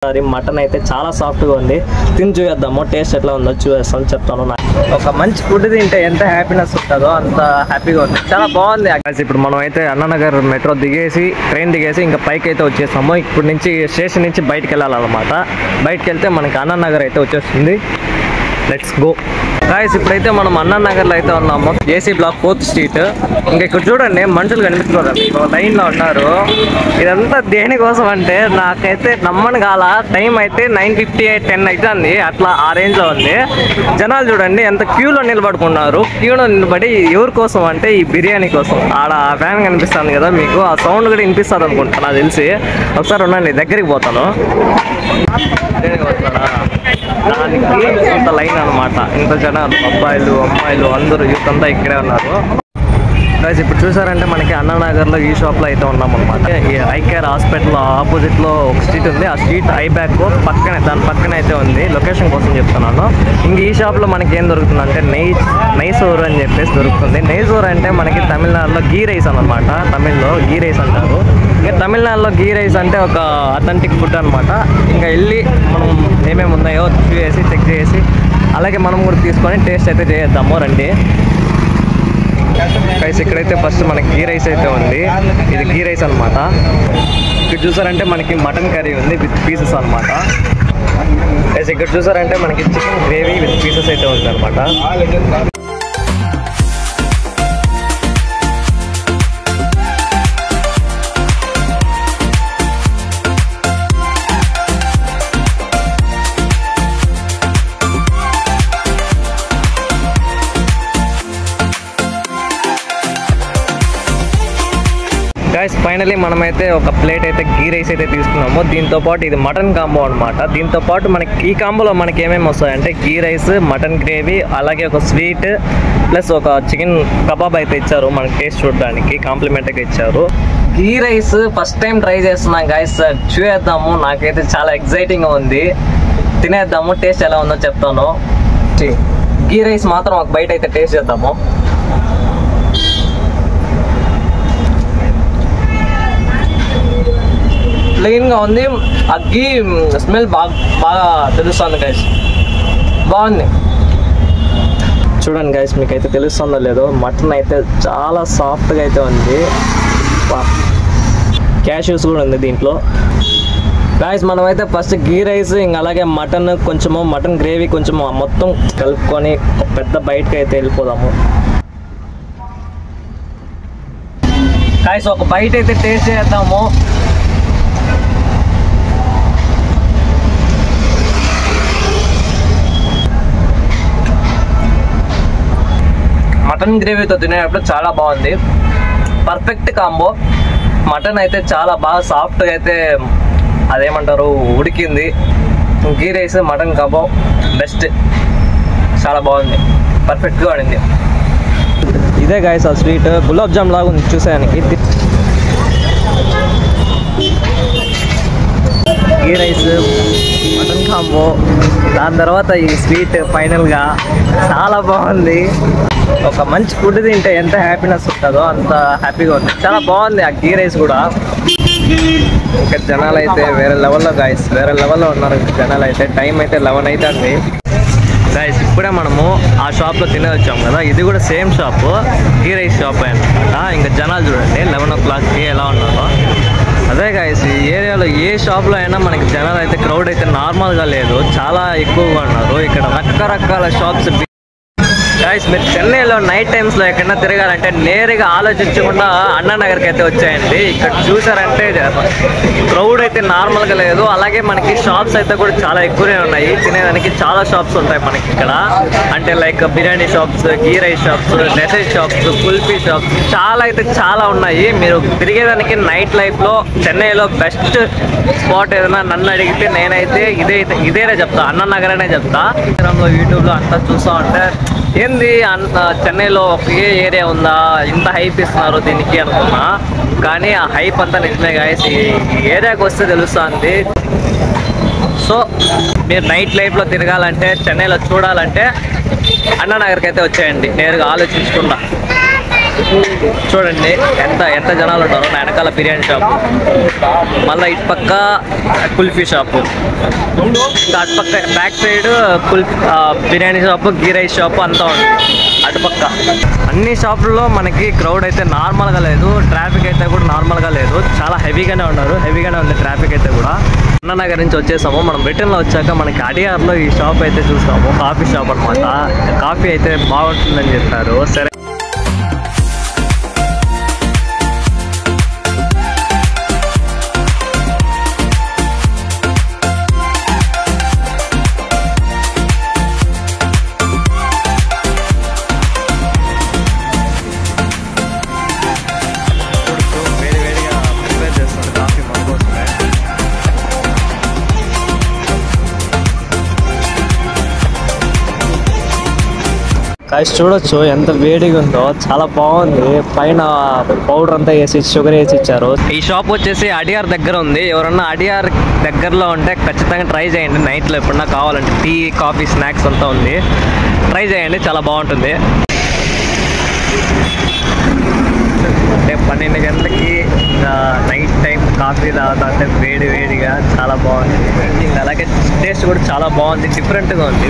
Mutton అయితే చాలా సాఫ్ట్గా ఉంది. తిని చూద్దాము, టేస్ట్ ఎట్లా ఉందో చూస్తాను, చెప్తాను. ఒక మంచి ఫుడ్ తింటే ఎంత హ్యాపీనెస్ ఉంటుందో అంత హ్యాపీగా ఉంది, చాలా బాగుంది. ఇప్పుడు మనం అయితే అన్నానగర్ మెట్రో దిగేసి ట్రైన్ దిగేసి ఇంకా పైకి అయితే వచ్చేస్తాము. ఇప్పుడు నుంచి స్టేషన్ నుంచి బయటకు వెళ్ళాలన్నమాట. బయటకు వెళ్తే మనకి అన్నానగర్ అయితే వచ్చేస్తుంది. Let's go guys. ఇప్పుడైతే మనం అన్నానగర్లో అయితే ఉన్నాము, ఏసీ బ్లాక్ 4th స్ట్రీట్. ఇంకా ఇక్కడ చూడండి మనుషులు కనిపిస్తున్నారు, లైన్లో ఉన్నారు. ఇదంతా దేనికోసం అంటే నాకైతే నమ్మని కాల. టైం అయితే 9:58 10 అవుతుంది, అట్లా ఆ రేంజ్లో ఉంది. జనాలు చూడండి ఎంత క్యూలో నిలబడుకున్నారు. క్యూలో నిలబడి ఎవరి కోసం అంటే ఈ బిర్యానీ కోసం. ఆడ ఆ ఫ్యాన్ కనిపిస్తుంది కదా మీకు, ఆ సౌండ్ కూడా వినిపిస్తుంది అనుకుంటా నాకు తెలిసి. ఒకసారి ఉండండి, దగ్గరికి పోతాను. దానికి ఇంత లైన్ అనమాట, ఇంత జనాలు, అబ్బాయిలు అమ్మాయిలు అందరూ యూత్ అంతా ఇక్కడే ఉన్నారు. ఇప్పుడు చూసారంటే మనకి అన్నానగర్లో ఈ షాప్లో అయితే ఉన్నాం అనమాట. ఈ ఐకేర్ హాస్పిటల్ ఆపోజిట్లో ఒక స్ట్రీట్ ఉంది, ఆ స్ట్రీట్ ఐబ్యాక్ పక్కనే, దాని పక్కన అయితే ఉంది. లొకేషన్ కోసం చెప్తున్నాను. ఇంక ఈ షాప్లో మనకి ఏం దొరుకుతుంది అంటే నైసోర్ అని చెప్పేసి దొరుకుతుంది. నైసోర్ అంటే మనకి తమిళనాడులో గీ రైస్ అనమాట. తమిళ్లో గీ రైస్ అంటారు. ఇంకా తమిళనాడులో గీ రైస్ అంటే ఒక అథెంటిక్ ఫుడ్ అనమాట. ఇంకా వెళ్ళి మనం ఏమేమి ఉన్నాయో చూసి చెక్ చేసి అలాగే మనం కూడా తీసుకొని టేస్ట్ అయితే చేద్దాము రండి. గైస్ ఇక్కడైతే ఫస్ట్ మనకి గీ రైస్ అయితే ఉంది. ఇది గీ రైస్ అనమాట. ఇక్కడ చూసారంటే మనకి మటన్ కర్రీ ఉంది విత్ పీసెస్ అనమాట. గైస్ ఇక్కడ చూసారంటే మనకి చికెన్ గ్రేవీ విత్ పీసెస్ అయితే ఉంది అనమాట. గైస్ ఫైనలీ మనమైతే ఒక ప్లేట్ అయితే గీ రైస్ అయితే తీసుకున్నాము. దీంతో పాటు ఇది మటన్ కాంబో అనమాట. దీంతో పాటు మనకి ఈ కాంబోలో మనకి ఏమేమి వస్తాయంటే గీ రైస్, మటన్ గ్రేవీ, అలాగే ఒక స్వీట్ ప్లస్ ఒక చికెన్ కబాబ్ అయితే ఇచ్చారు. మనకి టేస్ట్ చూడడానికి కాంప్లిమెంట్గా ఇచ్చారు. గీ రైస్ ఫస్ట్ టైం ట్రై చేస్తున్నాం గైస్, చూద్దాము. నాకైతే చాలా ఎక్సైటింగ్గా ఉంది, తినేద్దాము. టేస్ట్ ఎలా ఉందో చెప్తాను. గీ రైస్ మాత్రం ఒక బయట అయితే టేస్ట్ చేద్దాము. ప్లెయిన్గా ఉంది, ఆ గీ స్మెల్ బాగా తెలుస్తుంది గైస్, బాగుంది. చూడండి గైస్ మీకైతే తెలుస్తుందో లేదో, మటన్ అయితే చాలా సాఫ్ట్గా అయితే ఉంది. క్యాష్యూస్ కూడా ఉంది దీంట్లో. గైస్ మనమైతే ఫస్ట్ గీ రైస్ ఇంకా అలాగే మటన్ కొంచెము, మటన్ గ్రేవీ కొంచెము మొత్తం కలుపుకొని పెద్ద బయటకి అయితే వెళ్ళిపోదాము. గైస్ ఒక బయట అయితే టేస్ట్ చేద్దాము. మటన్ గ్రేవీతో తినేటప్పుడు చాలా బాగుంది, పర్ఫెక్ట్ కాంబో. మటన్ అయితే చాలా బాగా సాఫ్ట్గా అయితే అదేమంటారు ఉడికింది. గీ రైస్ మటన్ కాంబో బెస్ట్, చాలా బాగుంది, పర్ఫెక్ట్గా పడింది. ఇదే గాయస్ ఆ స్వీట్ గులాబ్ జామ్ లాగా ఉంది చూసానికి. గీ రైస్ మటన్ కాంబో, దాని తర్వాత ఈ స్వీట్ ఫైనల్గా చాలా బాగుంది. ఒక మంచి ఫుడ్ తింటే ఎంత హ్యాపీనెస్ ఉంటుందో అంత హ్యాపీగా ఉంది, చాలా బాగుంది ఆ గీ రైస్ కూడా. ఇంకా జనాలు అయితే వేరే లెవెల్లో గాయస్, వేరే లెవెల్లో ఉన్నారు జనాలు అయితే. టైం అయితే 11 అవుతుంది గాయస్. ఇప్పుడే మనము ఆ షాప్లో తినే వచ్చాము కదా, ఇది కూడా సేమ్ షాప్, గీ రైస్ షాప్ అనమాట. ఇంకా జనాలు చూడండి 11 o'clockకి ఎలా ఉన్నారో. అదే గాయస్ ఈ ఏరియాలో ఏ షాప్లో అయినా మనకి జనాలు అయితే క్రౌడ్ అయితే నార్మల్గా లేదు, చాలా ఎక్కువగా ఉన్నారు. ఇక్కడ రకరకాల షాప్స్. గాయస్ మీరు చెన్నైలో నైట్ టైమ్స్లో ఎక్కడైనా తిరగాలంటే నేరుగా ఆలోచించకుండా అన్నానగర్కి అయితే వచ్చాయండి. ఇక్కడ చూసారంటే క్రౌడ్ అయితే నార్మల్గా లేదు, అలాగే మనకి షాప్స్ అయితే కూడా చాలా ఎక్కువనే ఉన్నాయి. తినేదానికి చాలా షాప్స్ ఉంటాయి మనకి ఇక్కడ, అంటే like biryani shops, ghee rice shops, dessert shops, kulfi shops, చాలా అయితే చాలా ఉన్నాయి. మీరు తిరిగేదానికి నైట్ లైఫ్లో చెన్నైలో బెస్ట్ స్పాట్ ఏదైనా నన్ను అడిగితే నేనైతే ఇదేనే చెప్తా, అన్నానగర్ అనే చెప్తా. యూట్యూబ్లో అంతా చూస్తూ ఉంటే ఏంది అంత చెన్నైలో ఒకే ఏరియా ఉందా, ఇంత హైప్ ఇస్తున్నారు దీనికి అనుకున్నా. కానీ ఆ హైప్ అంతా నిజమే గాయస్, ఈ ఏరియాకి వస్తే తెలుస్తుంది. సో మీరు నైట్ లైఫ్లో తిరగాలంటే, చెన్నైలో చూడాలంటే అన్నానగర్కి అయితే వచ్చేయండి నేరుగా ఆలోచించకుండా. చూడండి ఎంత ఎంత జనాలు ఉన్నారు. నా వెనకాల బిర్యానీ షాపు, మళ్ళీ ఇటు పక్క కుల్ఫీ షాపు, ఇంకా అటుపక్క బ్యాక్ సైడ్ బిర్యానీ షాపు, గీ రైస్ షాపు అంతా ఉంది అటుపక్క. అన్ని షాపుల్లో మనకి క్రౌడ్ అయితే నార్మల్గా లేదు, ట్రాఫిక్ అయితే కూడా నార్మల్గా లేదు, చాలా హెవీగానే ఉన్నారు, హెవీగానే ఉంది ట్రాఫిక్ అయితే కూడా. అన్నానగర్ నుంచి వచ్చేసాము. మనం రిటర్న్లో వచ్చాక మనకి అడియార్లో ఈ షాప్ అయితే చూసాము, కాఫీ షాప్ అనమాట. కాఫీ అయితే బాగుంటుందని చెప్పారు. సరే కాయస్ చూడొచ్చు ఎంత వేడిగా ఉందో, చాలా బాగుంది. పైన పౌడర్ అంతా వేసి షుగర్ వేసి ఇచ్చారు. ఈ షాప్ వచ్చేసి అడియార్ దగ్గర ఉంది. ఎవరన్నా అడియార్ దగ్గరలో ఉంటే ఖచ్చితంగా ట్రై చేయండి. నైట్లో ఎప్పుడన్నా కావాలంటే టీ, కాఫీ, స్నాక్స్ అంతా ఉంది, ట్రై చేయండి, చాలా బాగుంటుంది. అంటే 12 గంటలకి నైట్ టైం కాఫీ తాగుతుంటే వేడి వేడిగా చాలా బాగుంది. అలాగే టేస్ట్ కూడా చాలా బాగుంది, డిఫరెంట్గా ఉంది.